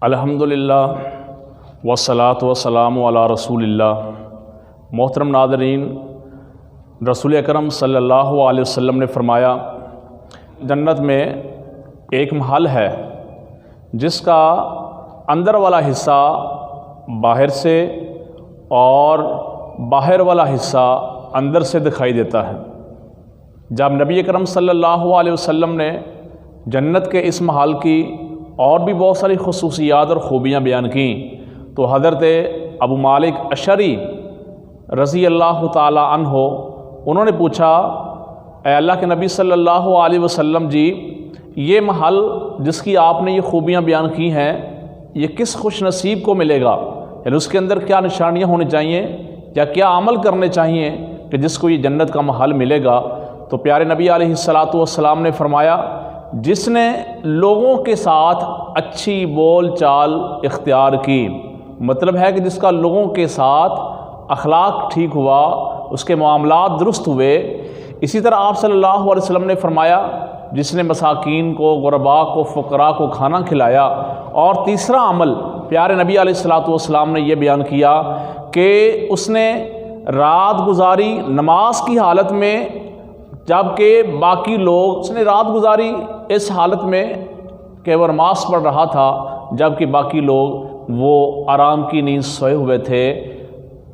الحمدللہ والصلاة والسلام علی رسول اللہ۔ محترم ناظرین، رسول اکرم صلی اللہ علیہ وسلم نے فرمایا جنت میں ایک محل ہے جس کا اندر والا حصہ باہر سے اور باہر والا حصہ اندر سے دکھائی دیتا ہے۔ جب نبی اکرم صلی اللہ علیہ وسلم نے جنت کے اس محل کی اور بھی بہت ساری خصوصیات اور خوبیاں بیان کیں تو حضرت ابو مالک اشعری رضی اللہ تعالی عنہ انہوں نے پوچھا، اے اللہ کے نبی صلی اللہ علیہ وسلم جی، یہ محل جس کی آپ نے یہ خوبیاں بیان کی ہیں یہ کس خوش نصیب کو ملے گا؟ یعنی اس کے اندر کیا نشانیاں ہونی چاہیے یا کیا عمل کرنے چاہیے کہ جس کو یہ جنت کا محل ملے گا؟ تو پیارے نبی علیہ الصلاۃ والسلام نے فرمایا، جس نے لوگوں کے ساتھ اچھی بول چال اختیار کی، مطلب ہے کہ جس کا لوگوں کے ساتھ اخلاق ٹھیک ہوا، اس کے معاملات درست ہوئے۔ اسی طرح آپ صلی اللہ علیہ وسلم نے فرمایا، جس نے مساکین کو، غرباء کو، فقراء کو کھانا کھلایا۔ اور تیسرا عمل پیارے نبی علیہ الصلاۃ والسلام نے یہ بیان کیا کہ اس نے رات گزاری نماز کی حالت میں، جبکہ باقی لوگ، اس نے رات گزاری اس حالت میں کہ وہ نماز پڑھ رہا تھا جبکہ باقی لوگ وہ آرام کی نیند سوئے ہوئے تھے۔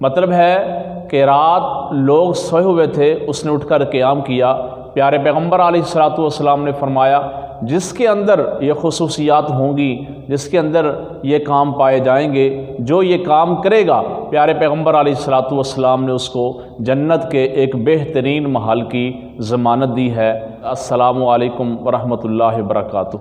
مطلب ہے کہ رات لوگ سوئے ہوئے تھے، اس نے اٹھ کر قیام کیا۔ پیارے پیغمبر علیہ الصلاۃ والسلام نے فرمایا، جس کے اندر یہ خصوصیات ہوں گی، جس کے اندر یہ کام پائے جائیں گے، جو یہ کام کرے گا، پیارے پیغمبر علیہ الصلاۃ والسلام نے اس کو جنت کے ایک بہترین محل کی ضمانت دی ہے۔ السلام علیکم ورحمۃ اللہ وبرکاتہ۔